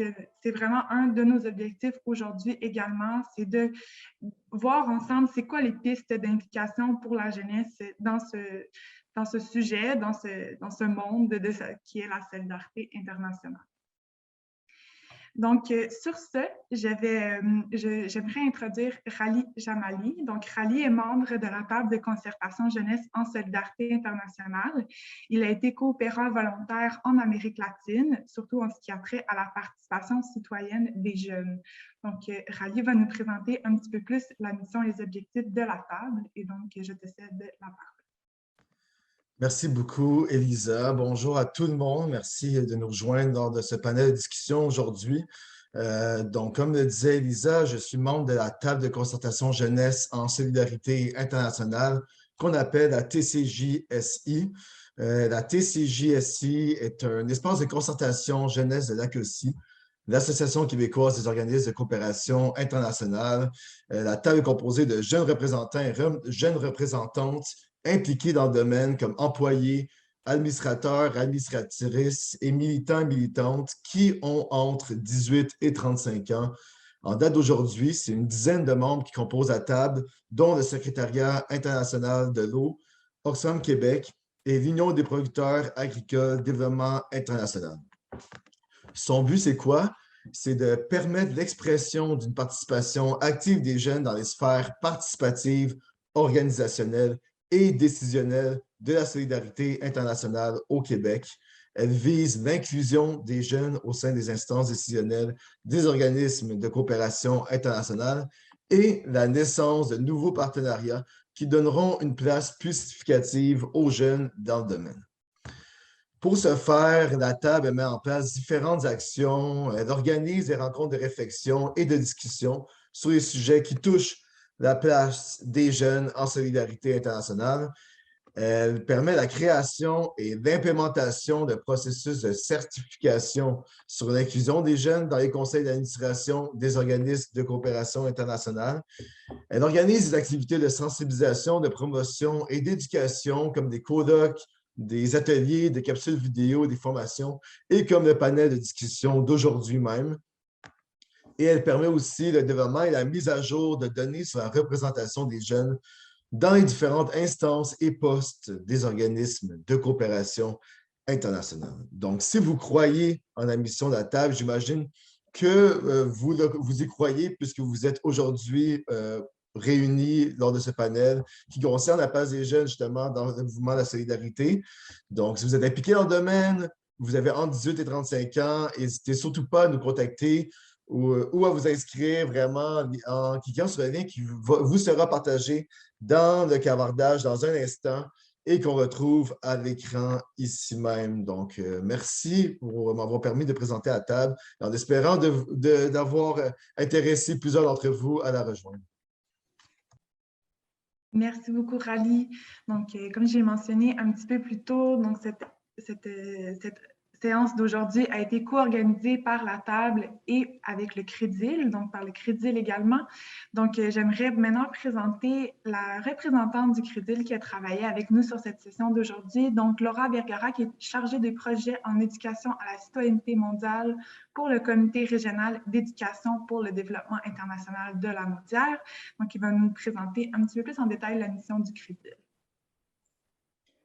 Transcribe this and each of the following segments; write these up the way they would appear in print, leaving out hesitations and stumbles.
Donc, c'est vraiment un de nos objectifs aujourd'hui également, c'est de voir ensemble c'est quoi les pistes d'implication pour la jeunesse dans ce sujet, dans ce monde qui est la solidarité internationale. Donc, sur ce, j'aimerais introduire Rally Jamali. Donc, Rally est membre de la table de concertation jeunesse en solidarité internationale. Il a été coopérant volontaire en Amérique latine, surtout en ce qui a trait à la participation citoyenne des jeunes. Donc, Rally va nous présenter un petit peu plus la mission et les objectifs de la table. Et donc, je te cède la parole. Merci beaucoup, Elisa. Bonjour à tout le monde. Merci de nous rejoindre lors de ce panel de discussion aujourd'hui. Donc, comme le disait Elisa, je suis membre de la table de concertation jeunesse en solidarité internationale qu'on appelle la TCJSI. La TCJSI est un espace de concertation jeunesse de l'ACOSI, l'Association québécoise des organismes de coopération internationale. La table est composée de jeunes représentants et jeunes représentantes impliqués dans le domaine comme employés, administrateurs, administratrices et militants et militantes qui ont entre 18 et 35 ans. En date d'aujourd'hui, c'est une dizaine de membres qui composent la table, dont le Secrétariat international de l'eau, Oxfam Québec et l'Union des producteurs agricoles développement international. Son but, c'est quoi? C'est de permettre l'expression d'une participation active des jeunes dans les sphères participatives, organisationnelles et décisionnelle de la solidarité internationale au Québec. Elle vise l'inclusion des jeunes au sein des instances décisionnelles des organismes de coopération internationale et la naissance de nouveaux partenariats qui donneront une place plus significative aux jeunes dans le domaine. Pour ce faire, la table met en place différentes actions. Elle organise des rencontres de réflexion et de discussion sur les sujets qui touchent la place des jeunes en solidarité internationale. Elle permet la création et l'implémentation de processus de certification sur l'inclusion des jeunes dans les conseils d'administration des organismes de coopération internationale. Elle organise des activités de sensibilisation, de promotion et d'éducation comme des colloques, des ateliers, des capsules vidéo, des formations et comme le panel de discussion d'aujourd'hui même. Et elle permet aussi le développement et la mise à jour de données sur la représentation des jeunes dans les différentes instances et postes des organismes de coopération internationale. Donc, si vous croyez en la mission de la table, j'imagine que vous y croyez puisque vous êtes aujourd'hui réunis lors de ce panel qui concerne la place des jeunes justement dans le mouvement de la solidarité. Donc, si vous êtes impliqué dans le domaine, vous avez entre 18 et 35 ans, n'hésitez surtout pas à nous contacter ou à vous inscrire vraiment en cliquant sur le lien qui vous sera partagé dans le cavardage dans un instant et qu'on retrouve à l'écran ici même. Donc, merci pour m'avoir permis de présenter à la table en espérant d'avoir intéressé plusieurs d'entre vous à la rejoindre. Merci beaucoup, Rally. Donc, comme j'ai mentionné un petit peu plus tôt, donc cette séance d'aujourd'hui a été co-organisée par la table et avec le Crédil, donc par le Crédil également. Donc, j'aimerais maintenant présenter la représentante du Crédil qui a travaillé avec nous sur cette session d'aujourd'hui, donc Laura Vergara, qui est chargée des projets en éducation à la citoyenneté mondiale pour le Comité régional d'éducation pour le développement international de la Naudière. Donc, il va nous présenter un petit peu plus en détail la mission du Crédil.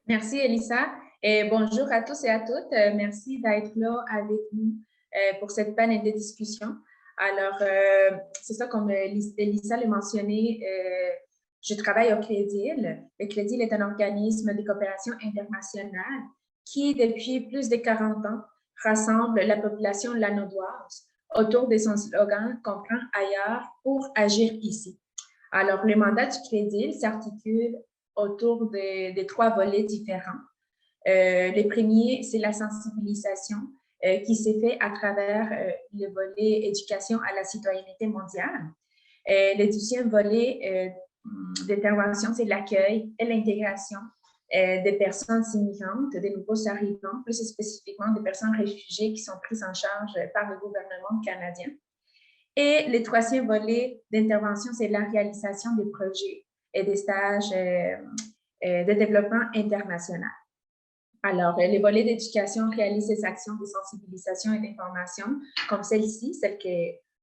Merci, Elisa. Et bonjour à tous et à toutes. Merci d'être là avec nous pour cette panel de discussion. Alors, c'est ça, comme Elisa l'a mentionné, je travaille au Crédil. Le Crédil est un organisme de coopération internationale qui, depuis plus de 40 ans, rassemble la population lanaudoise autour de son slogan « Comprends ailleurs pour agir ici ». Alors, le mandat du Crédil s'articule autour de 3 volets différents. Le premier, c'est la sensibilisation qui s'est fait à travers le volet éducation à la citoyenneté mondiale. Le deuxième volet d'intervention, c'est l'accueil et l'intégration des personnes immigrantes, des nouveaux arrivants, plus spécifiquement des personnes réfugiées qui sont prises en charge par le gouvernement canadien. Et le troisième volet d'intervention, c'est la réalisation des projets et des stages de développement international. Alors, les volets d'éducation réalisent des actions de sensibilisation et d'information, comme celle-ci, celle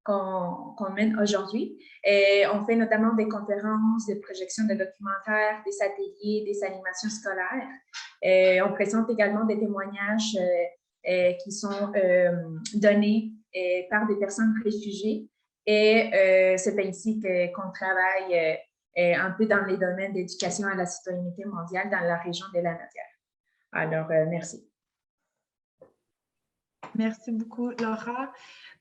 qu'on mène aujourd'hui. Et on fait notamment des conférences, des projections de documentaires, des ateliers, des animations scolaires. Et on présente également des témoignages qui sont donnés par des personnes réfugiées. Et c'est ainsi qu'on travaille un peu dans les domaines d'éducation à la citoyenneté mondiale dans la région de la Nadière. Alors, merci. Merci beaucoup, Laura.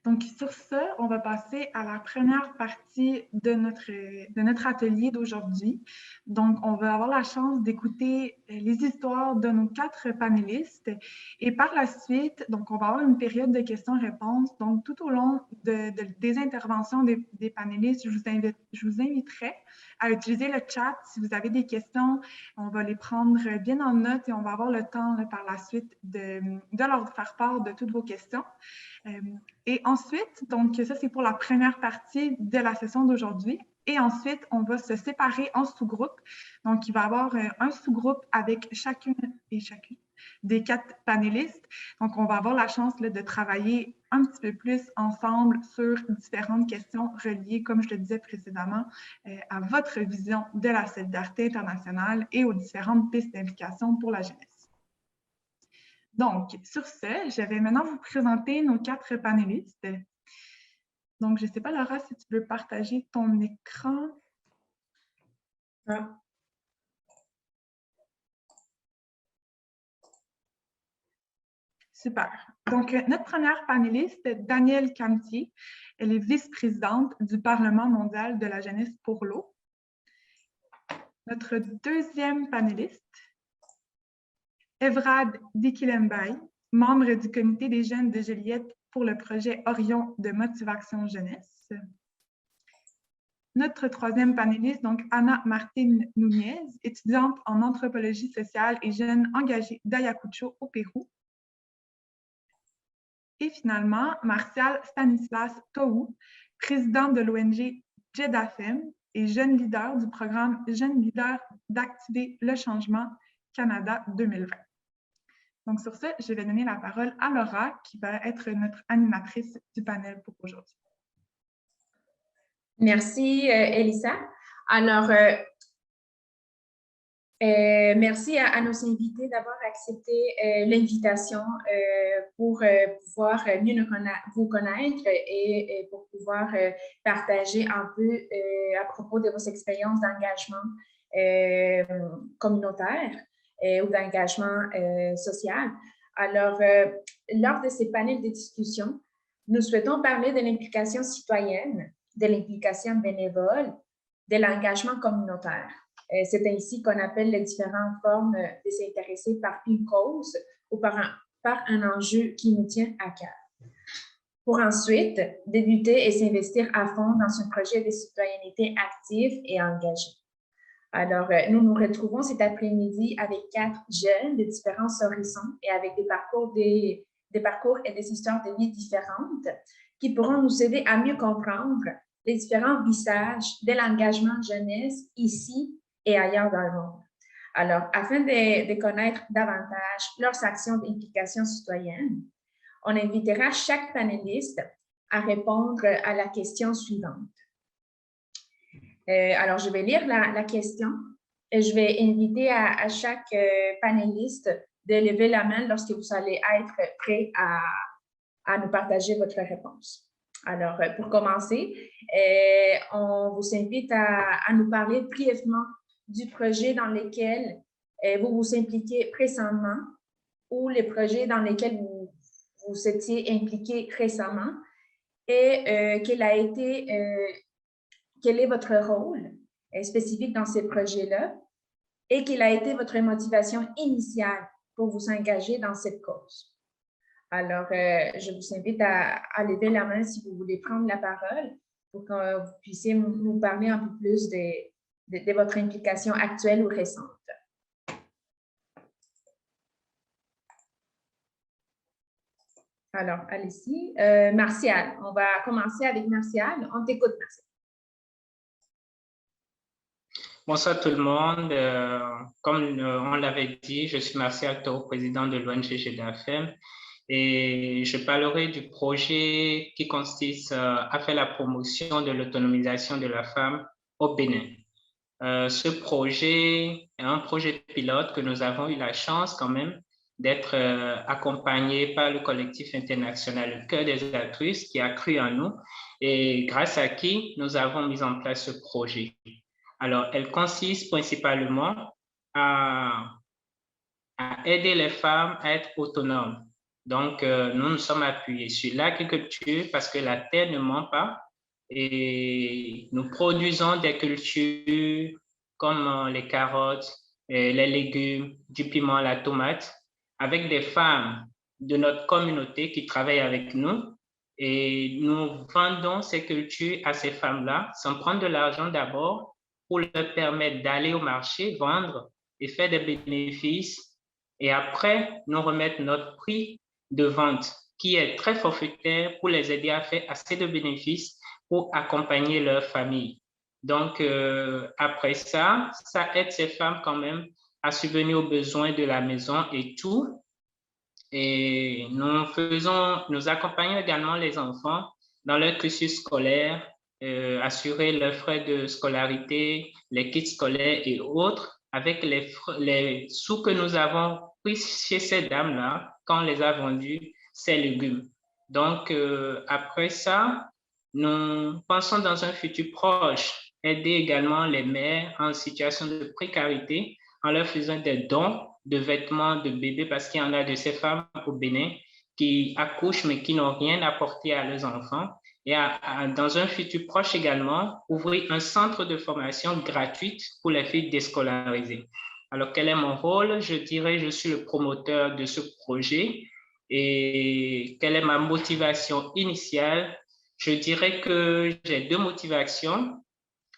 Donc, sur ce, on va passer à la première partie de notre atelier d'aujourd'hui. Donc, on va avoir la chance d'écouter les histoires de nos 4 panélistes. Et par la suite, donc, on va avoir une période de questions-réponses. Donc, tout au long des interventions des panélistes, je vous inviterai à utiliser le chat. Si vous avez des questions, on va les prendre bien en note et on va avoir le temps par la suite de leur faire part de toutes vos questions. Et ensuite, donc ça c'est pour la première partie de la session d'aujourd'hui. Et ensuite, on va se séparer en sous-groupes. Donc, il va y avoir un sous-groupe avec chacune et chacune des 4 panélistes. Donc, on va avoir la chance là, de travailler un petit peu plus ensemble sur différentes questions reliées, comme je le disais précédemment, à votre vision de la solidarité internationale et aux différentes pistes d'implication pour la jeunesse. Donc, sur ce, je vais maintenant vous présenter nos 4 panélistes. Donc, je ne sais pas, Laura, si tu veux partager ton écran. Ah. Super. Donc, notre première panéliste, Danielle Camtier, elle est vice-présidente du Parlement mondial de la jeunesse pour l'eau. Notre deuxième panéliste, Evrad Dikilembay, membre du comité des jeunes de Joliette pour le projet Orion de motivation jeunesse. Notre troisième panéliste, donc Ana Martine Núñez, étudiante en anthropologie sociale et jeune engagée d'Ayacucho au Pérou. Et finalement, Martial Stanislas Tohou, président de l'ONG JEDAFEM et jeune leader du programme Jeunes leaders d'activer le changement Canada 2020. Donc, sur ce, je vais donner la parole à Laura, qui va être notre animatrice du panel pour aujourd'hui. Merci, Elisa. Alors, merci à nos invités d'avoir accepté l'invitation pour pouvoir mieux vous connaître et pour pouvoir partager un peu à propos de vos expériences d'engagement communautaire ou d'engagement social. Alors, lors de ces panels de discussion, nous souhaitons parler de l'implication citoyenne, de l'implication bénévole, de l'engagement communautaire. C'est ainsi qu'on appelle les différentes formes de s'intéresser par une cause ou par un enjeu qui nous tient à cœur. Pour ensuite débuter et s'investir à fond dans un projet de citoyenneté active et engagée. Alors, nous nous retrouvons cet après-midi avec 4 jeunes de différents horizons et avec des parcours et des histoires de vie différentes qui pourront nous aider à mieux comprendre les différents visages de l'engagement jeunesse ici et ailleurs dans le monde. Alors, afin de connaître davantage leurs actions d'implication citoyenne, on invitera chaque panéliste à répondre à la question suivante. Alors, je vais lire la question et je vais inviter à chaque panéliste de lever la main lorsque vous allez être prêt à nous partager votre réponse. Alors, pour commencer, on vous invite à nous parler brièvement du projet dans lequel vous vous impliquez présentement ou les projets dans lesquels vous étiez impliqué récemment et quel est votre rôle spécifique dans ces projets-là et quelle a été votre motivation initiale pour vous engager dans cette cause. Alors, je vous invite à lever la main si vous voulez prendre la parole pour que vous puissiez nous parler un peu plus de votre implication actuelle ou récente. Alors, allez-y. Martial, on va commencer avec Martial. On t'écoute, Martial. Bonsoir tout le monde. Comme on l'avait dit, je suis Martial Toro, président de l'ONG GEDAFEM, et je parlerai du projet qui consiste à faire la promotion de l'autonomisation de la femme au Bénin. Ce projet est un projet pilote que nous avons eu la chance quand même d'être accompagné par le collectif international Le Cœur des Altruistes qui a cru en nous et grâce à qui nous avons mis en place ce projet. Alors, elle consiste principalement à aider les femmes à être autonomes. Donc, nous nous sommes appuyés sur l'agriculture parce que la terre ne ment pas et nous produisons des cultures comme les carottes, les légumes, du piment, la tomate, avec des femmes de notre communauté qui travaillent avec nous et nous vendons ces cultures à ces femmes-là sans prendre de l'argent d'abord pour leur permettre d'aller au marché, vendre et faire des bénéfices. Et après, nous remettre notre prix de vente qui est très forfaitaire pour les aider à faire assez de bénéfices pour accompagner leur famille. Donc, après ça, ça aide ces femmes quand même à subvenir aux besoins de la maison et tout. Et nous accompagnons également les enfants dans leur cursus scolaire, assurer leurs frais de scolarité, les kits scolaires et autres, avec les sous que nous avons pris chez ces dames-là quand on les a vendus, ces légumes. Donc, après ça, nous pensons dans un futur proche aider également les mères en situation de précarité en leur faisant des dons de vêtements de bébés parce qu'il y en a de ces femmes au Bénin qui accouchent mais qui n'ont rien apporté à leurs enfants. Et dans un futur proche également, ouvrir un centre de formation gratuite pour les filles déscolarisées. Alors, quel est mon rôle? Je dirais je suis le promoteur de ce projet. Et quelle est ma motivation initiale? Je dirais que j'ai deux motivations.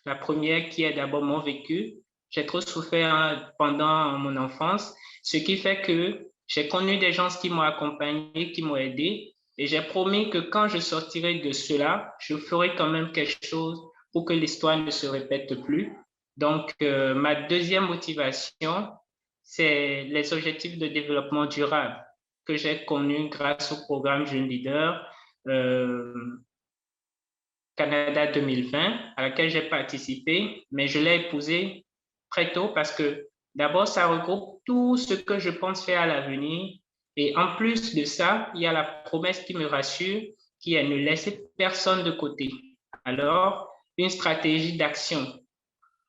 La première qui est d'abord mon vécu. J'ai trop souffert pendant mon enfance, ce qui fait que j'ai connu des gens qui m'ont accompagné, qui m'ont aidé. Et j'ai promis que quand je sortirai de cela, je ferai quand même quelque chose pour que l'histoire ne se répète plus. Donc, ma deuxième motivation, c'est les objectifs de développement durable que j'ai connus grâce au programme Jeune Leader Canada 2020, à laquelle j'ai participé, mais je l'ai épousé très tôt parce que d'abord, ça regroupe tout ce que je pense faire à l'avenir. Et en plus de ça, il y a la promesse qui me rassure, qui est ne laisser personne de côté. Alors, une stratégie d'action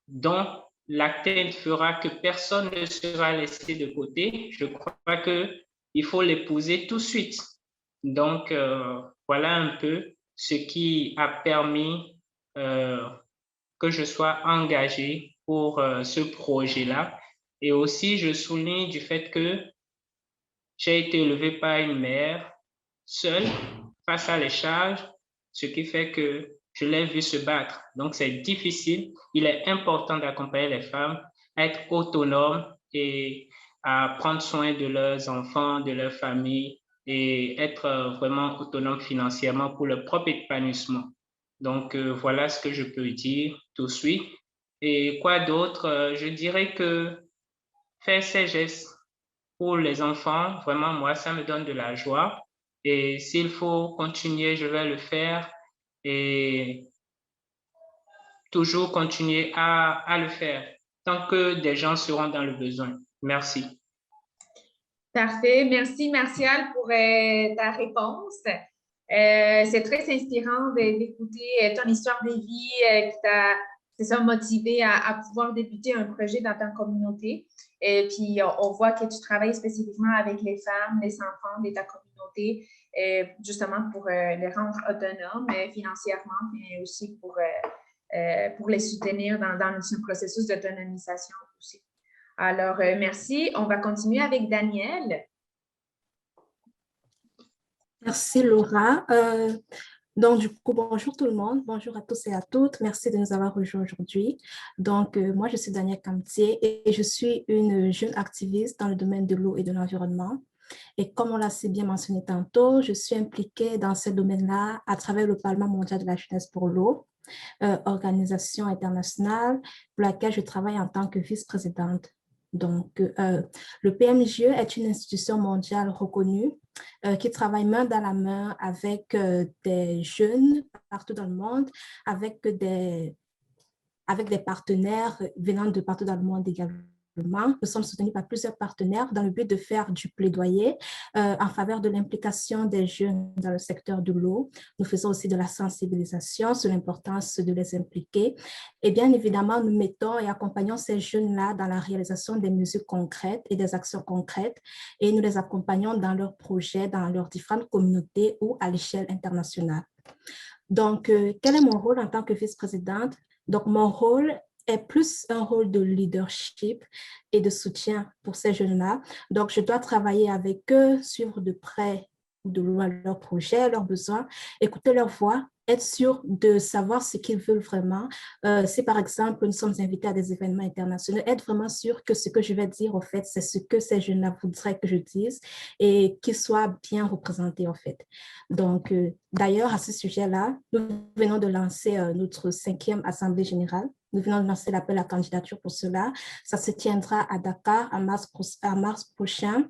dont l'atteinte fera que personne ne sera laissé de côté. Je crois qu'il faut l'épouser tout de suite. Donc, voilà un peu ce qui a permis que je sois engagé pour ce projet-là. Et aussi, je souligne du fait que j'ai été élevé par une mère seule face à les charges, ce qui fait que je l'ai vu se battre. Donc, c'est difficile. Il est important d'accompagner les femmes à être autonomes et à prendre soin de leurs enfants, de leur famille et être vraiment autonome financièrement pour leur propre épanouissement. Donc, voilà ce que je peux dire tout de suite. Et quoi d'autre? Je dirais que faire ces gestes pour les enfants, vraiment, moi, ça me donne de la joie. Et s'il faut continuer, je vais le faire et toujours continuer à le faire tant que des gens seront dans le besoin. Merci. Parfait. Merci, Martial, pour ta réponse. C'est très inspirant d'écouter ton histoire de vie qui t'a, c'est ça, motivé à pouvoir débuter un projet dans ta communauté. Et puis, on voit que tu travailles spécifiquement avec les femmes, les enfants de ta communauté, justement pour les rendre autonomes financièrement, mais aussi pour les soutenir dans ce processus d'autonomisation aussi. Alors, merci. On va continuer avec Danielle. Merci, Laura. Donc, du coup, bonjour tout le monde. Bonjour à tous et à toutes. Merci de nous avoir rejoints aujourd'hui. Donc, moi, je suis Danielle Camtier et je suis une jeune activiste dans le domaine de l'eau et de l'environnement. Et comme on l'a si bien mentionné tantôt, je suis impliquée dans ce domaine-là à travers le Parlement mondial de la jeunesse pour l'eau. organisation internationale pour laquelle je travaille en tant que vice-présidente. Donc, le PMJE est une institution mondiale reconnue qui travaille main dans la main avec des jeunes partout dans le monde, avec des partenaires venant de partout dans le monde également. Nous sommes soutenus par plusieurs partenaires dans le but de faire du plaidoyer en faveur de l'implication des jeunes dans le secteur de l'eau. Nous faisons aussi de la sensibilisation sur l'importance de les impliquer. Et bien évidemment, nous mettons et accompagnons ces jeunes-là dans la réalisation des mesures concrètes et des actions concrètes et nous les accompagnons dans leurs projets, dans leurs différentes communautés ou à l'échelle internationale. Donc, quel est mon rôle en tant que vice-présidente? Donc, mon rôle est plus un rôle de leadership et de soutien pour ces jeunes-là. Donc, je dois travailler avec eux, suivre de près ou de loin leurs projets, leurs besoins, écouter leur voix, être sûr de savoir ce qu'ils veulent vraiment. Si par exemple, nous sommes invités à des événements internationaux, être vraiment sûr que ce que je vais dire, en fait, c'est ce que ces jeunes-là voudraient que je dise et qu'ils soient bien représentés, en fait. Donc, d'ailleurs, à ce sujet-là, nous venons de lancer notre 5e Assemblée générale. Nous venons de lancer l'appel à candidature pour cela. Ça se tiendra à Dakar en mars prochain.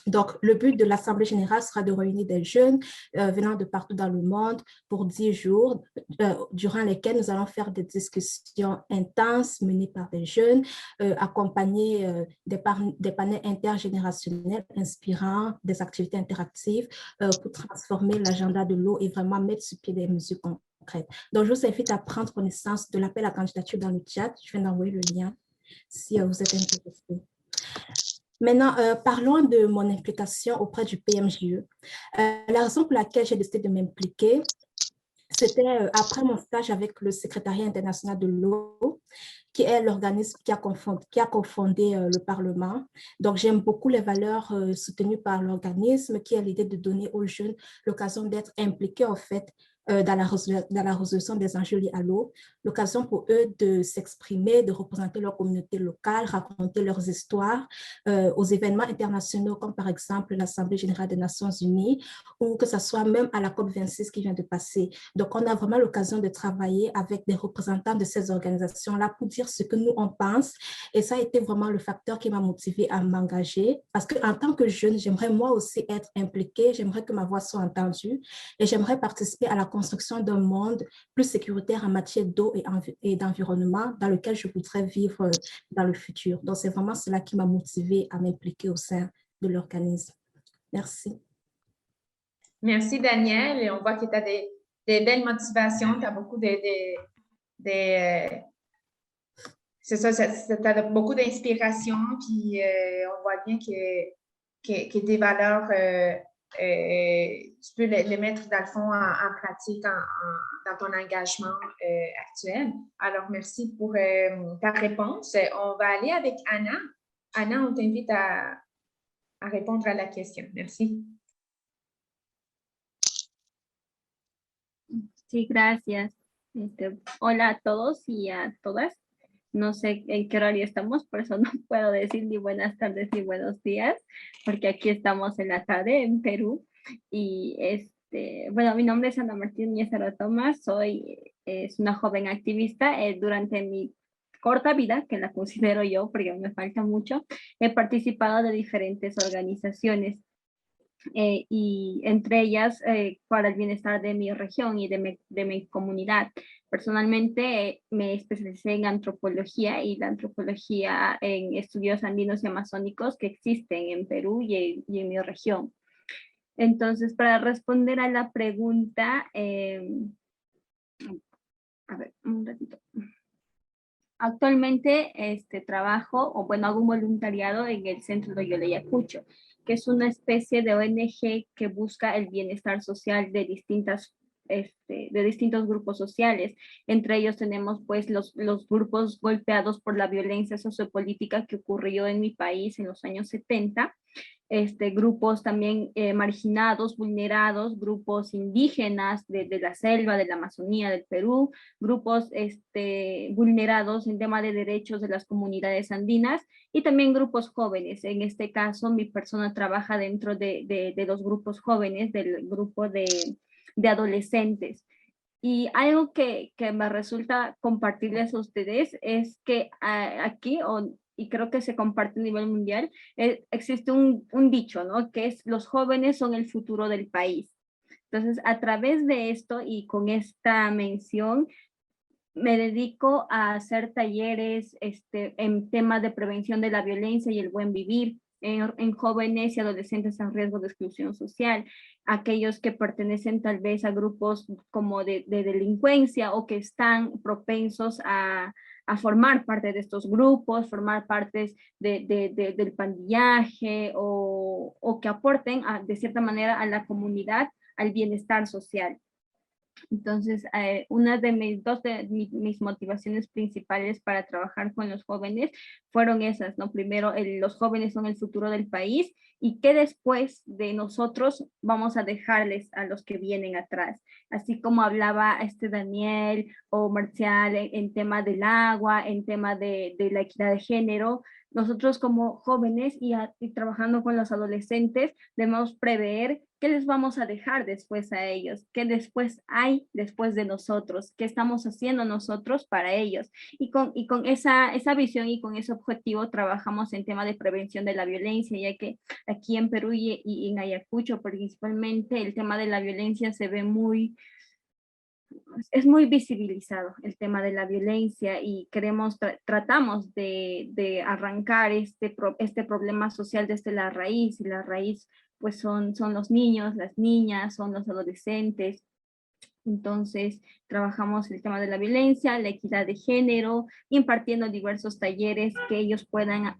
Donc, le but de l'Assemblée générale sera de réunir des jeunes venant de partout dans le monde pour 10 jours, durant lesquels nous allons faire des discussions intenses menées par des jeunes, accompagner des panels intergénérationnels inspirants, des activités interactives pour transformer l'agenda de l'eau et vraiment mettre sur pied des mesures concrètes. Donc, je vous invite à prendre connaissance de l'appel à candidature dans le chat. Je viens d'envoyer le lien si vous êtes intéressé. Maintenant, parlons de mon implication auprès du PMJE. La raison pour laquelle j'ai décidé de m'impliquer, c'était après mon stage avec le Secrétariat international de l'eau, qui est l'organisme qui a cofondé le Parlement. Donc, j'aime beaucoup les valeurs soutenues par l'organisme, qui est l'idée de donner aux jeunes l'occasion d'être impliqués, en fait, dans la résolution des enjeux liés à l'eau, l'occasion pour eux de s'exprimer, de représenter leur communauté locale, raconter leurs histoires aux événements internationaux comme par exemple l'Assemblée générale des Nations unies ou que ce soit même à la COP26 qui vient de passer. Donc, on a vraiment l'occasion de travailler avec des représentants de ces organisations-là pour dire ce que nous, on pense. Et ça a été vraiment le facteur qui m'a motivée à m'engager parce qu'en tant que jeune, j'aimerais moi aussi être impliquée, j'aimerais que ma voix soit entendue et j'aimerais participer à la construction d'un monde plus sécuritaire en matière d'eau et d'environnement dans lequel je voudrais vivre dans le futur. Donc, c'est vraiment cela qui m'a motivée à m'impliquer au sein de l'organisme. Merci. Merci, Danielle. Et on voit que tu as des belles motivations, tu as beaucoup c'est ça, tu as beaucoup d'inspiration, puis on voit bien que tes valeurs, tu peux les mettre dans le fond en pratique dans ton engagement actuel. Alors, merci pour ta réponse. On va aller avec Anna. Anna, on t'invite à répondre à la question. Merci. Sí, gracias. Hola a todos y a todas. No sé en qué horario estamos, por eso no puedo decir ni buenas tardes ni buenos días, porque aquí estamos en la tarde en Perú. Y bueno, mi nombre es Ana Martín Miezaro Tomás, es una joven activista. Durante mi corta vida, que la considero yo, porque me falta mucho, he participado de diferentes organizaciones. Y entre ellas para el bienestar de mi región y de mi comunidad. Personalmente me especialicé en antropología y la antropología en estudios andinos y amazónicos que existen en Perú y en mi región. Entonces, para responder a la pregunta, a ver, un ratito. Actualmente trabajo, o bueno, hago un voluntariado en el Centro Loyola Ayacucho, que es una especie de ONG que busca el bienestar social de distintos grupos sociales. Entre ellos tenemos pues los grupos golpeados por la violencia sociopolítica que ocurrió en mi país en los años 70, grupos también marginados, vulnerados, grupos indígenas de la selva, de la Amazonía, del Perú, grupos vulnerados en tema de derechos de las comunidades andinas y también grupos jóvenes. En este caso, mi persona trabaja dentro de los grupos jóvenes, del grupo de adolescentes. Y algo que me resulta compartirles a ustedes es que aquí, y creo que se comparte a nivel mundial, existe un dicho, ¿no? Que es los jóvenes son el futuro del país. Entonces, a través de esto y con esta mención, me dedico a hacer talleres en temas de prevención de la violencia y el buen vivir en jóvenes y adolescentes en riesgo de exclusión social, aquellos que pertenecen tal vez a grupos como de delincuencia o que están propensos a formar parte de estos grupos, formar partes del pandillaje o que aporten de cierta manera a la comunidad, al bienestar social. Entonces, una de mis motivaciones principales para trabajar con los jóvenes fueron esas, ¿no? Primero, los jóvenes son el futuro del país y que después de nosotros vamos a dejarles a los que vienen atrás. Así como hablaba Daniel o Marcial en tema del agua, en tema de la equidad de género, nosotros como jóvenes y trabajando con los adolescentes debemos prever qué les vamos a dejar después a ellos, qué después hay después de nosotros, qué estamos haciendo nosotros para ellos. Y con esa visión y con ese objetivo trabajamos en tema de prevención de la violencia, ya que aquí en Perú y en Ayacucho principalmente el tema de la violencia se ve es muy visibilizado el tema de la violencia y tratamos de arrancar este problema social desde la raíz, y la raíz pues son los niños, las niñas, son los adolescentes. Entonces, trabajamos el tema de la violencia, la equidad de género, impartiendo diversos talleres que ellos puedan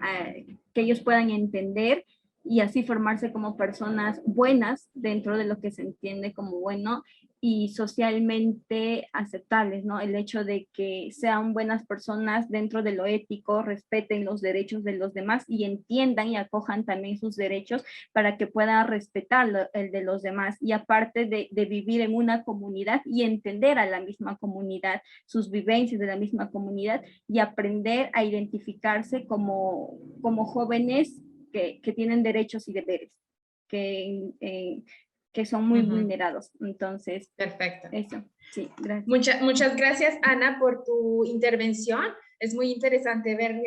entender y así formarse como personas buenas dentro de lo que se entiende como bueno y socialmente aceptables, ¿no? El hecho de que sean buenas personas dentro de lo ético, respeten los derechos de los demás y entiendan y acojan también sus derechos para que puedan respetar el de los demás. Y aparte de vivir en una comunidad y entender a la misma comunidad, sus vivencias de la misma comunidad y aprender a identificarse como jóvenes que tienen derechos y deberes, que son muy vulnerados. Entonces, perfecto. Eso, sí, gracias. Muchas gracias, Ana, por tu intervención. Es muy interesante ver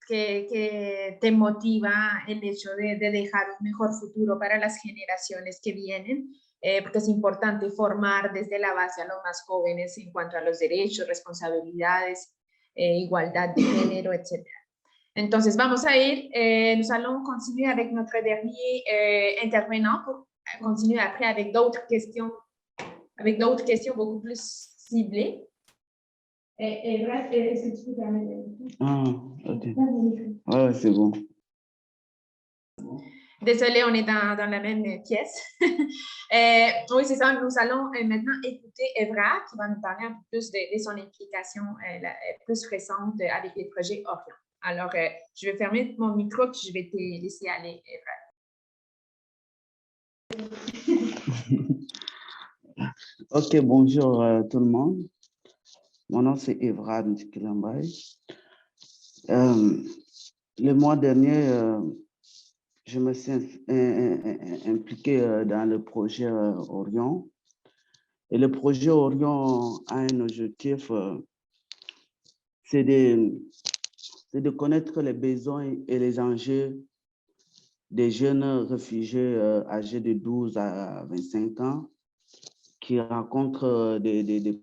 que te motiva el hecho de dejar un mejor futuro para las generaciones que vienen, porque es importante formar desde la base a los más jóvenes en cuanto a los derechos, responsabilidades, igualdad de género, etc. Entonces, vamos a ir, nous allons continuer avec notre dernier intervenant pour continuer après avec d'autres questions beaucoup plus ciblées. Est-ce que tu peux permettre? Ok. Ouais, c'est bon. Désolée, on est dans la même pièce. Oui, c'est ça. Nous allons maintenant écouter Evra qui va nous parler un peu plus de son implication plus récente avec les projets Orient. Alors, je vais fermer mon micro puis je vais te laisser aller, Evra. Ok, bonjour tout le monde. Mon nom c'est Evra Ntikilambay. Le mois dernier, je me suis impliqué dans le projet Orion. Et le projet Orion a un objectif, c'est de connaître les besoins et les enjeux des jeunes réfugiés âgés de 12 à 25 ans qui rencontrent des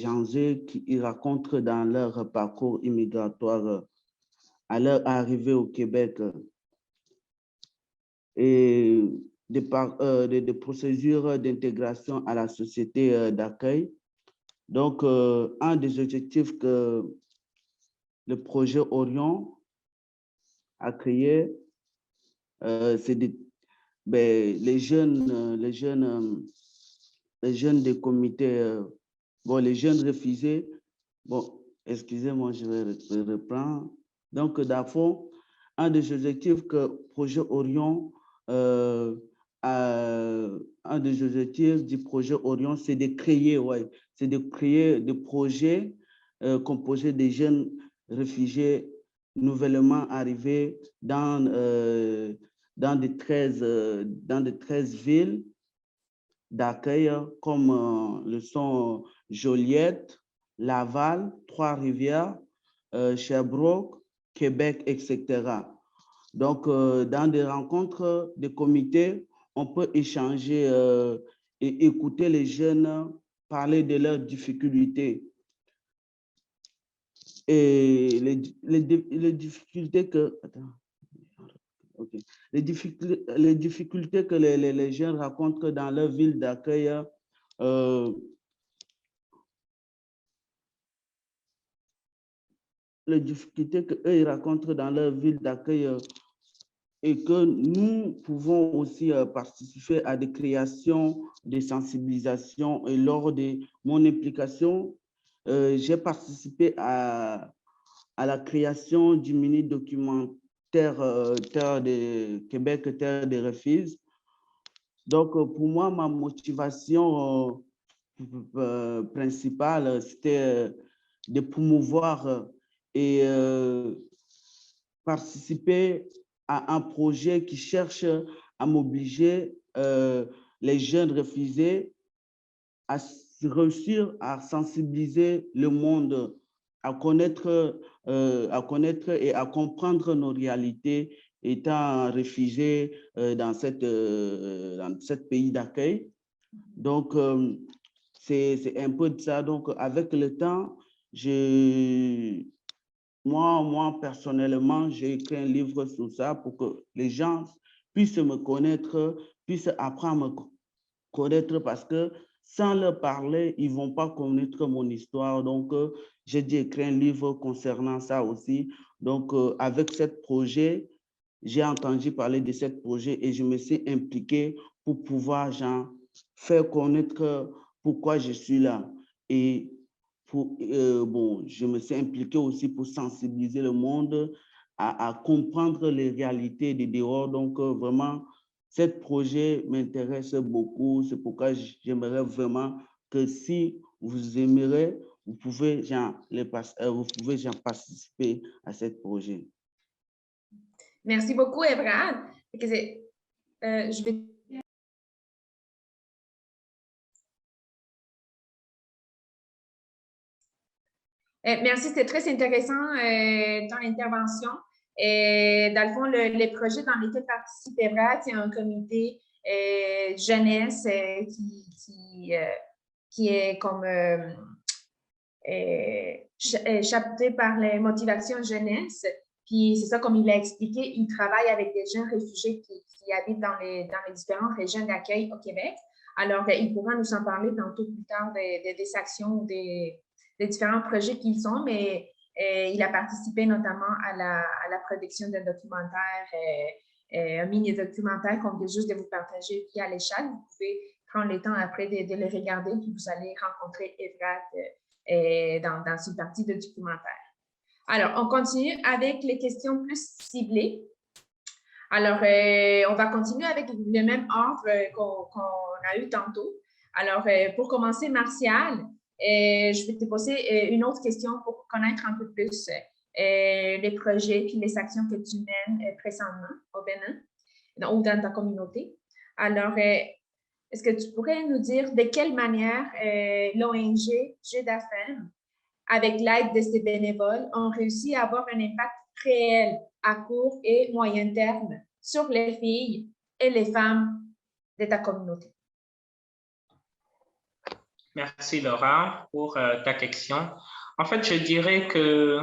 enjeux qu'ils rencontrent dans leur parcours immigratoire à leur arrivée au Québec et des procédures d'intégration à la société d'accueil. Donc, un des objectifs que le projet Orion a créé, c'est les jeunes des comités, les jeunes réfugiés, excusez-moi, je vais reprendre. Donc, dans le fond, un des objectifs que le projet Orion, un des objectifs du projet Orion, c'est de créer des projets composés des jeunes réfugiés nouvellement arrivés dans des 13 villes d'accueil comme le sont Joliette, Laval, Trois-Rivières, Sherbrooke, Québec, etc. Donc, dans des rencontres, des comités, on peut échanger et écouter les jeunes parler de leurs difficultés. Et les difficultés que... Attends. Okay. Les difficultés que les jeunes rencontrent dans leur ville d'accueil, les difficultés qu'eux rencontrent dans leur ville d'accueil et que nous pouvons aussi participer à des créations, des sensibilisations. Et lors de mon implication, j'ai participé à la création du mini-documentaire Terre de Québec, Terre des refuges. Donc, pour moi, ma motivation principale, c'était de promouvoir et participer à un projet qui cherche à mobiliser les jeunes refusés à réussir à sensibiliser le monde, à connaître et à comprendre nos réalités étant réfugiés dans ce pays d'accueil. Donc, c'est un peu de ça. Donc, avec le temps, moi, personnellement, j'ai écrit un livre sur ça pour que les gens puissent me connaître, puissent apprendre à me connaître parce que sans leur parler, ils ne vont pas connaître mon histoire. Donc, j'ai dû écrire un livre concernant ça aussi. Donc, avec ce projet, j'ai entendu parler de ce projet et je me suis impliqué pour pouvoir faire connaître pourquoi je suis là. Et je me suis impliqué aussi pour sensibiliser le monde à comprendre les réalités des dehors. Donc, vraiment, ce projet m'intéresse beaucoup. C'est pourquoi j'aimerais vraiment que si vous aimerez, vous pouvez participer à ce projet. Merci beaucoup, Evrad. Je vais... Merci, c'était très intéressant ton intervention. Dans le fond, les projets dans lesquels participe Evrad, c'est un comité jeunesse qui est comme chapeauté par les motivations jeunesse. Puis c'est ça, comme il l'a expliqué, il travaille avec des jeunes réfugiés qui habitent dans les différentes régions d'accueil au Québec. Alors, il pourra nous en parler tantôt plus tard des actions ou des différents projets qu'ils ont, mais il a participé notamment à la production d'un documentaire, un mini-documentaire qu'on vient juste de vous partager via l'échelle. Vous pouvez prendre le temps après de le regarder, puis vous allez rencontrer Evrad dans une partie de documentaire. Alors, on continue avec les questions plus ciblées. Alors, on va continuer avec le même ordre qu'on a eu tantôt. Alors, pour commencer, Martial, je vais te poser une autre question pour connaître un peu plus les projets et les actions que tu mènes présentement au Bénin ou dans ta communauté. Alors, est-ce que tu pourrais nous dire de quelle manière l'ONG JEDAFEM, avec l'aide de ces bénévoles, ont réussi à avoir un impact réel à court et moyen terme sur les filles et les femmes de ta communauté? Merci Laura pour ta question. En fait, je dirais que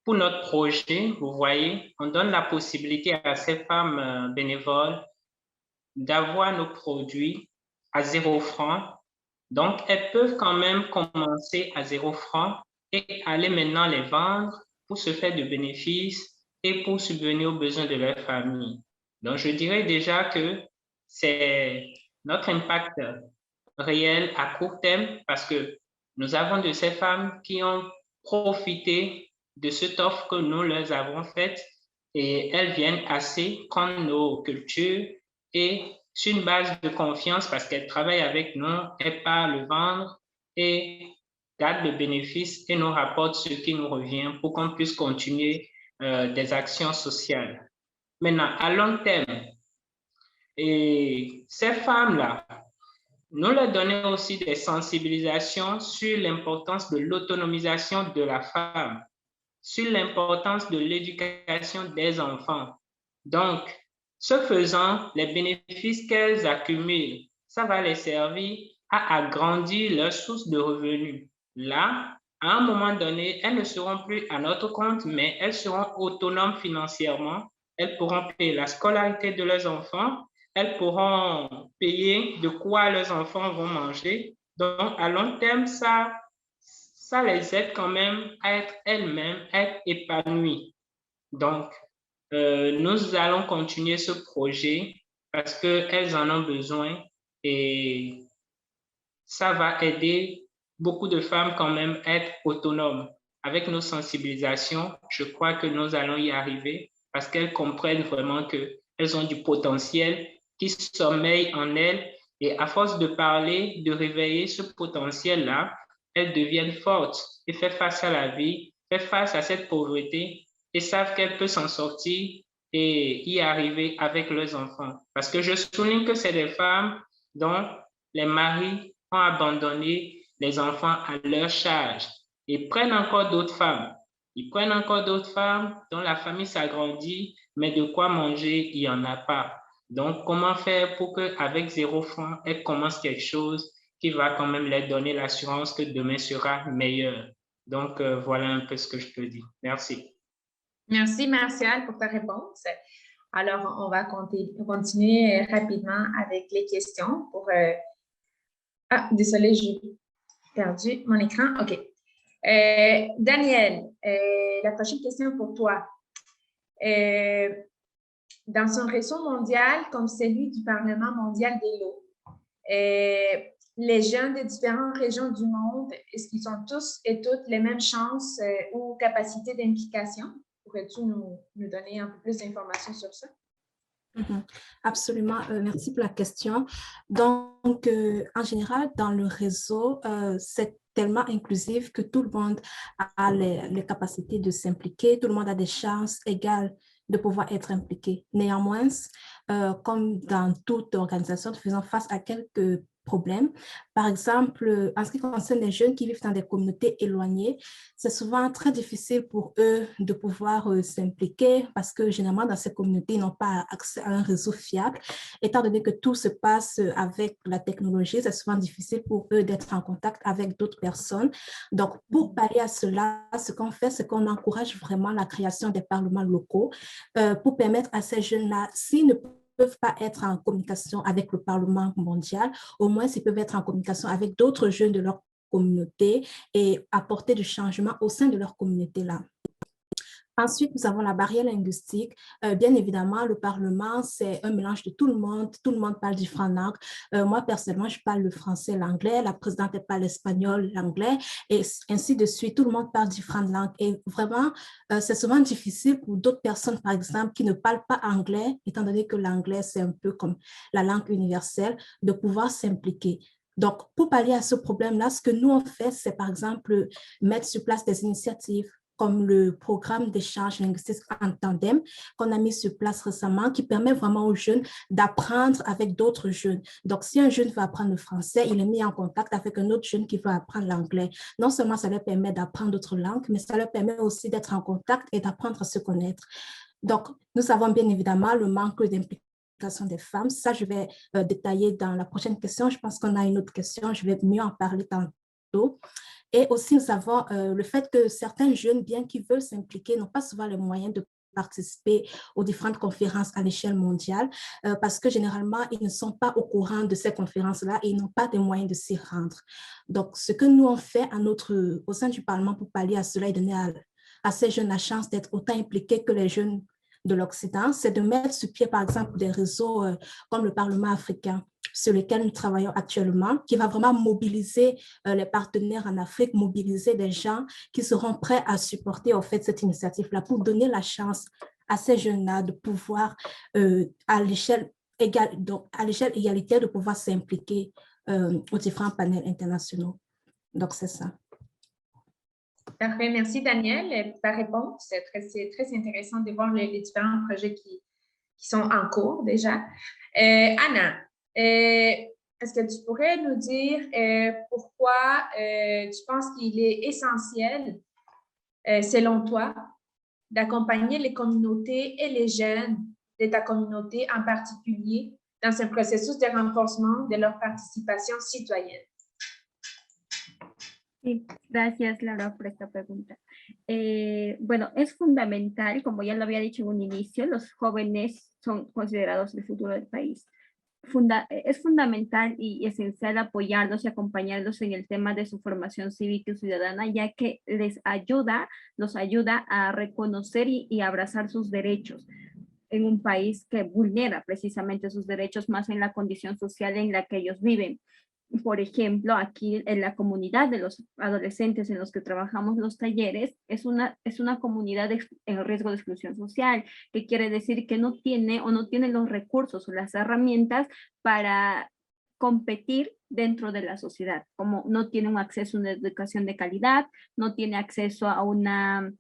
pour notre projet, vous voyez, on donne la possibilité à ces femmes bénévoles d'avoir nos produits à 0 franc. Donc, elles peuvent quand même commencer à 0 franc et aller maintenant les vendre pour se faire de bénéfices et pour subvenir aux besoins de leur famille. Donc, je dirais déjà que c'est notre impact réel à court terme parce que nous avons de ces femmes qui ont profité de cette offre que nous leur avons faite et elles viennent assez prendre nos cultures et sur une base de confiance parce qu'elles travaillent avec nous, elles partent le vendre et gardent le bénéfice et nous rapportent ce qui nous revient pour qu'on puisse continuer des actions sociales. Maintenant, à long terme, et ces femmes-là, Nous leur donnons aussi des sensibilisations sur l'importance de l'autonomisation de la femme, sur l'importance de l'éducation des enfants. Donc, ce faisant, les bénéfices qu'elles accumulent, ça va les servir à agrandir leur source de revenus. Là, à un moment donné, elles ne seront plus à notre compte, mais elles seront autonomes financièrement. Elles pourront payer la scolarité de leurs enfants. Elles pourront payer de quoi leurs enfants vont manger. Donc, à long terme, ça les aide quand même à être elles-mêmes, à être épanouies. Donc, nous allons continuer ce projet parce qu'elles en ont besoin et ça va aider beaucoup de femmes quand même à être autonomes. Avec nos sensibilisations, je crois que nous allons y arriver parce qu'elles comprennent vraiment qu'elles ont du potentiel qui sommeille en elles et à force de parler, de réveiller ce potentiel-là, elles deviennent fortes et font face à la vie, font face à cette pauvreté et savent qu'elles peuvent s'en sortir et y arriver avec leurs enfants. Parce que je souligne que c'est des femmes dont les maris ont abandonné les enfants à leur charge et prennent encore d'autres femmes. Ils prennent encore d'autres femmes dont la famille s'agrandit, mais de quoi manger, il n'y en a pas. Donc, comment faire pour qu'avec 0 francs, elles commencent quelque chose qui va quand même leur donner l'assurance que demain sera meilleur. Donc, voilà un peu ce que je peux dire. Merci. Merci, Martial, pour ta réponse. Alors, on va continuer rapidement avec les questions. Ah, désolée, j'ai perdu mon écran. OK. Daniel, la prochaine question pour toi. Dans un réseau mondial comme celui du Parlement mondial de l'eau, les jeunes de différentes régions du monde, est-ce qu'ils ont tous et toutes les mêmes chances ou capacités d'implication? Pourrais-tu nous donner un peu plus d'informations sur ça? Absolument, merci pour la question. Donc, en général, dans le réseau, c'est tellement inclusif que tout le monde a les capacités de s'impliquer, tout le monde a des chances égales de pouvoir être impliqué. Néanmoins, comme dans toute organisation, nous faisons face à quelques problèmes. Par exemple, en ce qui concerne les jeunes qui vivent dans des communautés éloignées, c'est souvent très difficile pour eux de pouvoir s'impliquer parce que généralement dans ces communautés, ils n'ont pas accès à un réseau fiable. Étant donné que tout se passe avec la technologie, c'est souvent difficile pour eux d'être en contact avec d'autres personnes. Donc, pour pallier à cela, ce qu'on fait, c'est qu'on encourage vraiment la création des parlements locaux pour permettre à ces jeunes-là, s'ils ne peuvent pas être en communication avec le Parlement mondial, au moins ils peuvent être en communication avec d'autres jeunes de leur communauté et apporter du changement au sein de leur communauté-là. Ensuite, nous avons la barrière linguistique. Bien évidemment, le Parlement, c'est un mélange de tout le monde parle différentes langues. Moi, personnellement, je parle le français, l'anglais, la présidente parle l'espagnol, l'anglais, et ainsi de suite. Tout le monde parle différentes langues. Et vraiment, c'est souvent difficile pour d'autres personnes, par exemple, qui ne parlent pas anglais, étant donné que l'anglais, c'est un peu comme la langue universelle, de pouvoir s'impliquer. Donc, pour pallier à ce problème-là, ce que nous, on fait, c'est par exemple mettre sur place des initiatives comme le programme d'échange linguistique en tandem qu'on a mis sur place récemment, qui permet vraiment aux jeunes d'apprendre avec d'autres jeunes. Donc, si un jeune veut apprendre le français, il est mis en contact avec un autre jeune qui veut apprendre l'anglais. Non seulement ça leur permet d'apprendre d'autres langues, mais ça leur permet aussi d'être en contact et d'apprendre à se connaître. Donc, nous avons bien évidemment le manque d'implication des femmes. Ça, je vais détailler dans la prochaine question. Je pense qu'on a une autre question. Je vais mieux en parler tantôt. Et aussi, nous avons le fait que certains jeunes, bien qu'ils veulent s'impliquer, n'ont pas souvent les moyens de participer aux différentes conférences à l'échelle mondiale parce que généralement, ils ne sont pas au courant de ces conférences-là et ils n'ont pas de moyens de s'y rendre. Donc, ce que nous, on fait au sein du Parlement pour pallier à cela et donner à ces jeunes la chance d'être autant impliqués que les jeunes de l'Occident, c'est de mettre sur pied, par exemple, des réseaux comme le Parlement africain, sur lesquels nous travaillons actuellement, qui va vraiment mobiliser les partenaires en Afrique, mobiliser des gens qui seront prêts à supporter en fait cette initiative-là pour donner la chance à ces jeunes-là de pouvoir, à l'échelle égalitaire, de pouvoir s'impliquer aux différents panels internationaux. Donc, c'est ça. Parfait. Merci, Daniel, pour ta réponse. C'est très intéressant de voir les différents projets qui sont en cours déjà. Anna, est-ce que tu pourrais nous dire pourquoi tu penses qu'il est essentiel, selon toi, d'accompagner les communautés et les jeunes de ta communauté en particulier dans ce processus de renforcement de leur participation citoyenne? Sí, gracias, Laura, por esta pregunta. Bueno, es fundamental, como ya lo había dicho en un inicio, los jóvenes son considerados el futuro del país. Es fundamental y esencial apoyarlos y acompañarlos en el tema de su formación cívica y ciudadana, ya que los ayuda a reconocer y abrazar sus derechos en un país que vulnera precisamente sus derechos más en la condición social en la que ellos viven. Por ejemplo, aquí en la comunidad de los adolescentes en los que trabajamos los talleres, es una comunidad en riesgo de exclusión social, que quiere decir que no tiene los recursos o las herramientas para competir dentro de la sociedad, como no tiene un acceso a una educación de calidad, no tiene acceso a una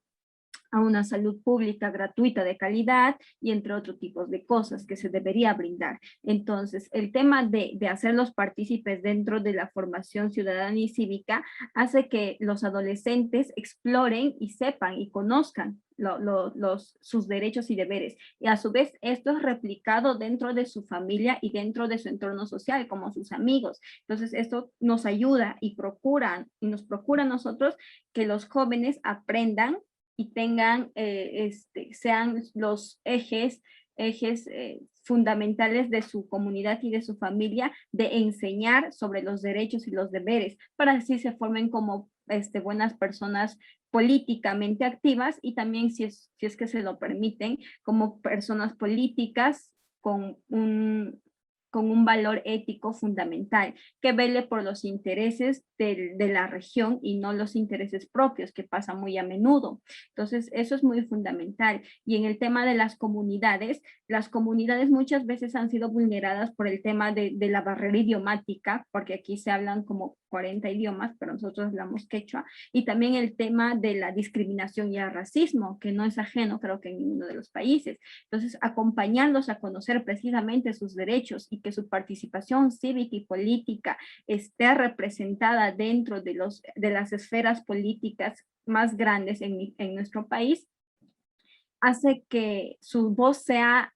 salud pública gratuita de calidad y entre otros tipos de cosas que se debería brindar. Entonces, el tema de hacerlos partícipes dentro de la formación ciudadana y cívica hace que los adolescentes exploren y sepan y conozcan sus derechos y deberes. Y a su vez, esto es replicado dentro de su familia y dentro de su entorno social, como sus amigos. Entonces, esto nos ayuda y nos procura a nosotros que los jóvenes aprendan y tengan, sean los ejes fundamentales de su comunidad y de su familia, de enseñar sobre los derechos y los deberes, para así se formen como buenas personas políticamente activas y también, si es que se lo permiten, como personas políticas con un valor ético fundamental, que vele por los intereses de la región y no los intereses propios, que pasa muy a menudo. Entonces, eso es muy fundamental. Y en el tema de las comunidades muchas veces han sido vulneradas por el tema de la barrera idiomática, porque aquí se hablan como 40 idiomas, pero nosotros hablamos quechua, y también el tema de la discriminación y el racismo, que no es ajeno, creo que en ninguno de los países. Entonces, acompañarlos a conocer precisamente sus derechos y que su participación cívica y política esté representada dentro de las esferas políticas más grandes en nuestro país, hace que su voz sea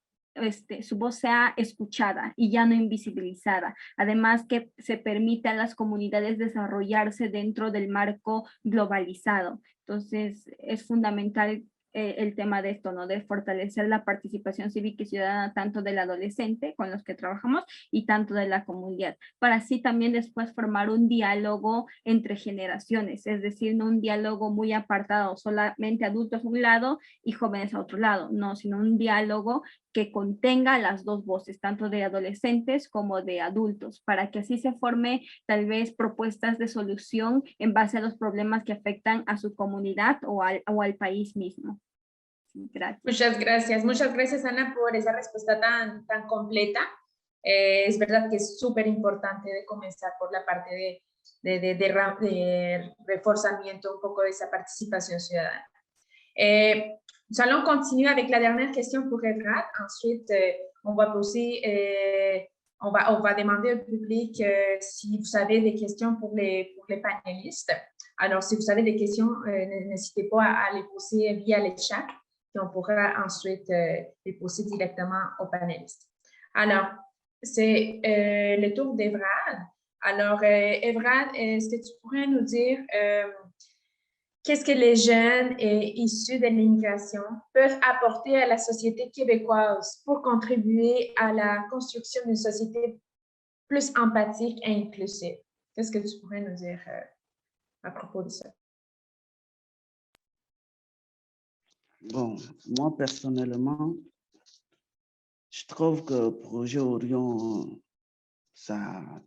escuchada y ya no invisibilizada. Además, que se permite a las comunidades desarrollarse dentro del marco globalizado. Entonces, es fundamental el tema de esto, ¿no? De fortalecer la participación cívica y ciudadana tanto del adolescente con los que trabajamos y tanto de la comunidad, para así también después formar un diálogo entre generaciones, es decir, no un diálogo muy apartado, solamente adultos a un lado y jóvenes a otro lado, no, sino un diálogo que contenga las dos voces, tanto de adolescentes como de adultos, para que así se forme tal vez propuestas de solución en base a los problemas que afectan a su comunidad o al país mismo. Gracias. Muchas gracias, Ana, por esa respuesta tan completa. Es verdad que es súper importante de comenzar por la parte de reforzamiento un poco de esa participación ciudadana. Nous allons continuer avec la dernière question pour Evrad. Ensuite, on va demander au public si vous avez des questions pour les panélistes. Alors, si vous avez des questions, n'hésitez pas à les poser via le chat et on pourra ensuite les poser directement aux panélistes. Alors, c'est le tour d'Evrad. Alors, Evrad, est-ce que tu pourrais nous dire qu'est-ce que les jeunes issus de l'immigration peuvent apporter à la société québécoise pour contribuer à la construction d'une société plus empathique et inclusive? Qu'est-ce que tu pourrais nous dire à propos de ça? Bon, moi personnellement, je trouve que le projet Orion, ça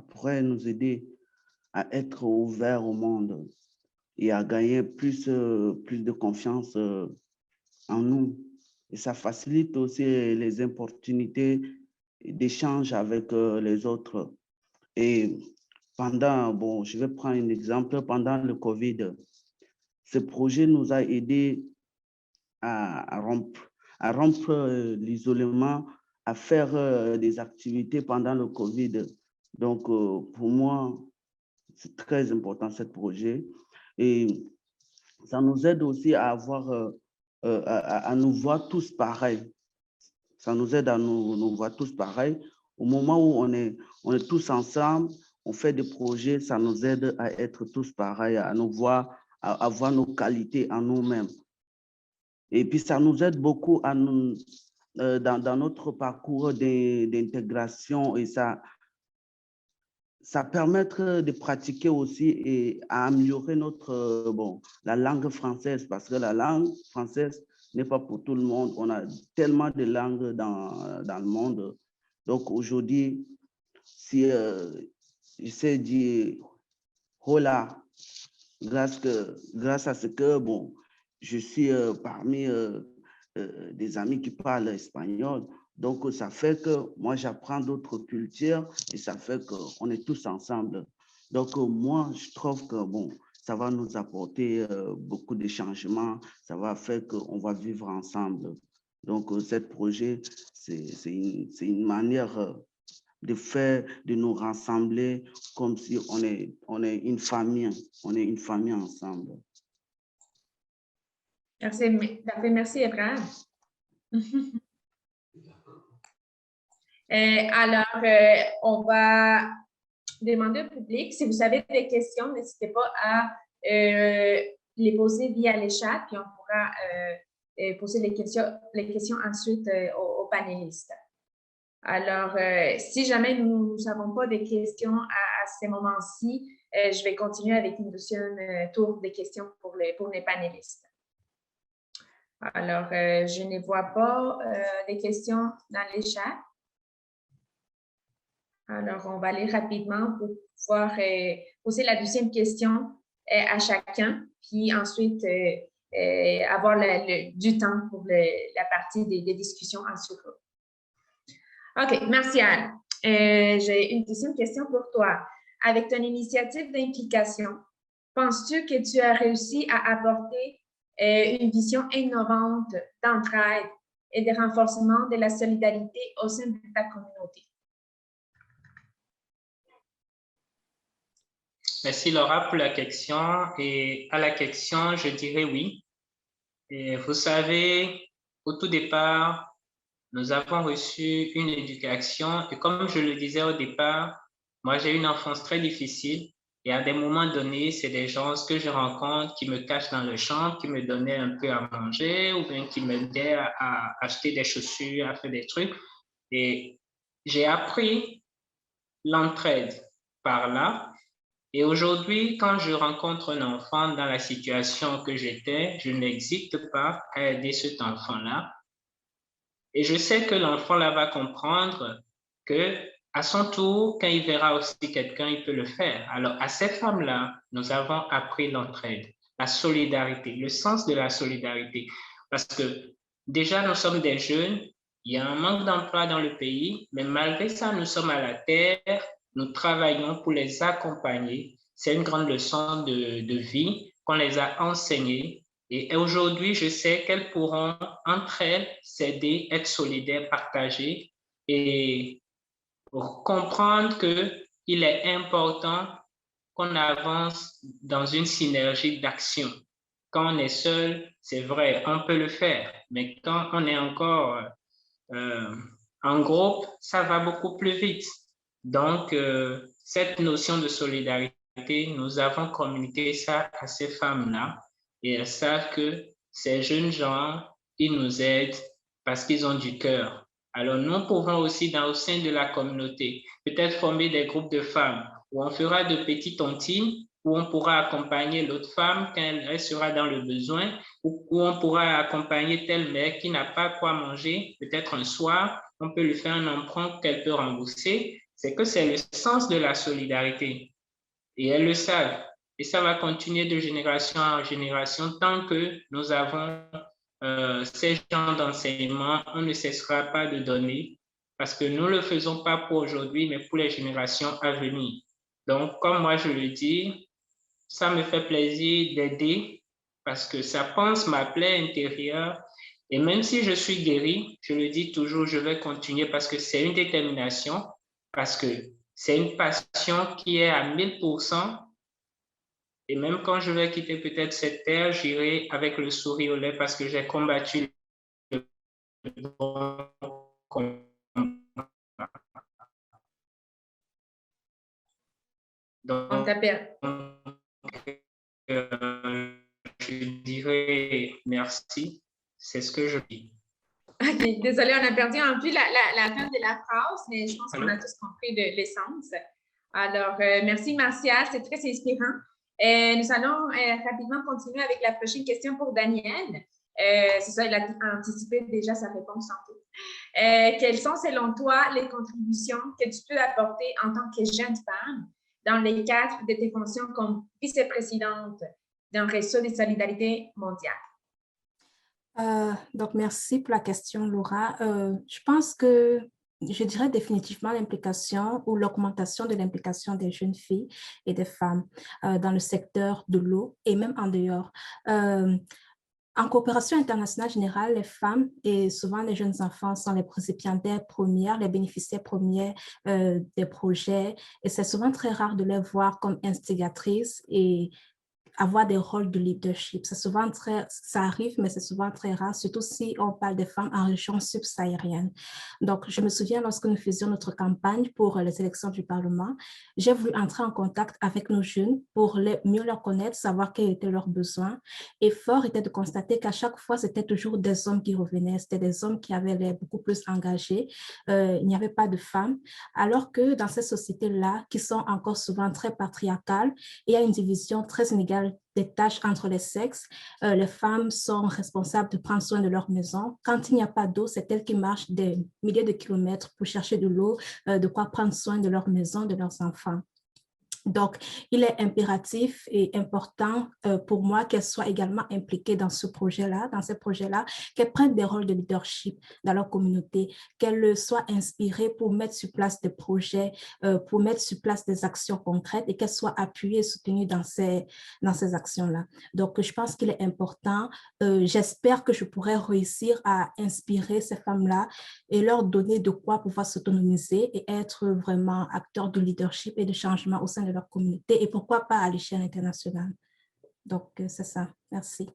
pourrait nous aider à être ouverts au monde et à gagner plus de confiance en nous. Et ça facilite aussi les opportunités d'échange avec les autres. Et je vais prendre un exemple, pendant le Covid, ce projet nous a aidés à rompre l'isolement, à faire des activités pendant le Covid Donc, pour moi, c'est très important ce projet. Et ça nous aide aussi à avoir, à nous voir tous pareils. Ça nous aide à nous voir tous pareils. Au moment où on est tous ensemble, on fait des projets, ça nous aide à être tous pareils, à nous voir, à avoir nos qualités en nous-mêmes. Et puis, ça nous aide beaucoup à nous, dans notre parcours d'intégration, et ça permet de pratiquer aussi et à améliorer notre, la langue française, parce que la langue française n'est pas pour tout le monde. On a tellement de langues dans le monde. Donc aujourd'hui, si je sais dire hola, grâce à ce que, bon, je suis parmi des amis qui parlent espagnol. Donc, ça fait que moi, j'apprends d'autres cultures et ça fait qu'on est tous ensemble. Donc, moi, je trouve que, bon, ça va nous apporter beaucoup de changements. Ça va faire qu'on va vivre ensemble. Donc, ce projet, c'est une manière de faire, de nous rassembler comme si on est une famille. On est une famille ensemble. Merci, Abraham. Alors, on va demander au public, si vous avez des questions, n'hésitez pas à les poser via les chats, puis on pourra poser les questions ensuite aux panélistes. Alors, si jamais nous n'avons pas de questions à ce moment-ci, je vais continuer avec une deuxième tour de questions pour les panélistes. Alors, je ne vois pas des questions dans les chats. Alors, on va aller rapidement pour pouvoir poser la deuxième question à chacun, puis ensuite avoir du temps pour la partie des discussions ensuite. OK, merci Anne. J'ai une deuxième question pour toi. Avec ton initiative d'implication, penses-tu que tu as réussi à apporter une vision innovante d'entraide et de renforcement de la solidarité au sein de ta communauté? Merci Laura pour la question. Et à la question, je dirais oui. Et vous savez, au tout départ, nous avons reçu une éducation et comme je le disais au départ, moi j'ai eu une enfance très difficile et à des moments donnés, c'est des gens que je rencontre qui me cachent dans le champ, qui me donnaient un peu à manger ou bien qui m'aidaient à acheter des chaussures, à faire des trucs. Et j'ai appris l'entraide par là. Et aujourd'hui, quand je rencontre un enfant dans la situation que j'étais, je n'hésite pas à aider cet enfant-là. Et je sais que l'enfant-là va comprendre que, à son tour, quand il verra aussi quelqu'un, il peut le faire. Alors, à ces femmes-là, nous avons appris l'entraide, la solidarité, le sens de la solidarité. Parce que déjà, nous sommes des jeunes, il y a un manque d'emploi dans le pays, mais malgré ça, nous sommes à la terre, nous travaillons pour les accompagner. C'est une grande leçon de vie qu'on les a enseignées. Et aujourd'hui, je sais qu'elles pourront, entre elles, s'aider, être solidaires, partager et comprendre qu'il est important qu'on avance dans une synergie d'action. Quand on est seul, c'est vrai, on peut le faire, mais quand on est encore en groupe, ça va beaucoup plus vite. Donc, cette notion de solidarité, nous avons communiqué ça à ces femmes-là et elles savent que ces jeunes gens, ils nous aident parce qu'ils ont du cœur. Alors, nous pouvons aussi, au sein de la communauté, peut-être former des groupes de femmes où on fera de petits tontines, où on pourra accompagner l'autre femme quand elle sera dans le besoin, où on pourra accompagner telle mère qui n'a pas quoi manger, peut-être un soir, on peut lui faire un emprunt qu'elle peut rembourser. C'est que c'est le sens de la solidarité. Et elles le savent. Et ça va continuer de génération en génération tant que nous avons ces genres d'enseignement, on ne cessera pas de donner parce que nous ne le faisons pas pour aujourd'hui, mais pour les générations à venir. Donc, comme moi je le dis, ça me fait plaisir d'aider parce que ça pense ma plaie intérieure. Et même si je suis guéri, je le dis toujours, je vais continuer parce que c'est une détermination, parce que c'est une passion qui est à 1000%. Et même quand je vais quitter peut-être cette terre, j'irai avec le sourire aux lèvres parce que j'ai combattu le bon combat. On t'appelle. Je dirais merci. C'est ce que je dis. OK, désolée, on a perdu un peu la fin de la phrase, mais je pense qu'on a tous compris l'essence. Alors, merci Martial, c'est très inspirant. Nous allons rapidement continuer avec la prochaine question pour Daniel. C'est ça, il a anticipé déjà sa réponse en tout. Quelles sont, selon toi, les contributions que tu peux apporter en tant que jeune femme dans le cadre de tes fonctions comme vice-présidente d'un réseau de solidarité mondiale? Donc, merci pour la question, Laura. Je pense que je dirais définitivement l'implication ou l'augmentation de l'implication des jeunes filles et des femmes dans le secteur de l'eau et même en dehors. En coopération internationale générale, les femmes et souvent les jeunes enfants sont les récipiendaires premières, les bénéficiaires premiers des projets et c'est souvent très rare de les voir comme instigatrices et avoir des rôles de leadership. Ça arrive, mais c'est souvent très rare, surtout si on parle des femmes en région subsaharienne. Donc, je me souviens lorsque nous faisions notre campagne pour les élections du Parlement, j'ai voulu entrer en contact avec nos jeunes pour mieux leur connaître, savoir quels étaient leurs besoins. Et fort était de constater qu'à chaque fois, c'était toujours des hommes qui revenaient, c'était des hommes qui avaient l'air beaucoup plus engagés. Il n'y avait pas de femmes, alors que dans ces sociétés-là, qui sont encore souvent très patriarcales, il y a une division très inégale des tâches entre les sexes. Les femmes sont responsables de prendre soin de leur maison. Quand il n'y a pas d'eau, c'est elles qui marchent des milliers de kilomètres pour chercher de l'eau, de quoi prendre soin de leur maison, de leurs enfants. Donc, il est impératif et important pour moi qu'elles soient également impliquées dans ce projet-là, dans ces projets-là, qu'elles prennent des rôles de leadership dans leur communauté, qu'elles soient inspirées pour mettre sur place des projets, pour mettre sur place des actions concrètes et qu'elles soient appuyées et soutenues dans ces actions-là. Donc, je pense qu'il est important. J'espère que je pourrai réussir à inspirer ces femmes-là et leur donner de quoi pouvoir s'autonomiser et être vraiment acteurs de leadership et de changement au sein de leur communauté et pourquoi pas à l'échelle internationale. Donc, c'est ça. Merci.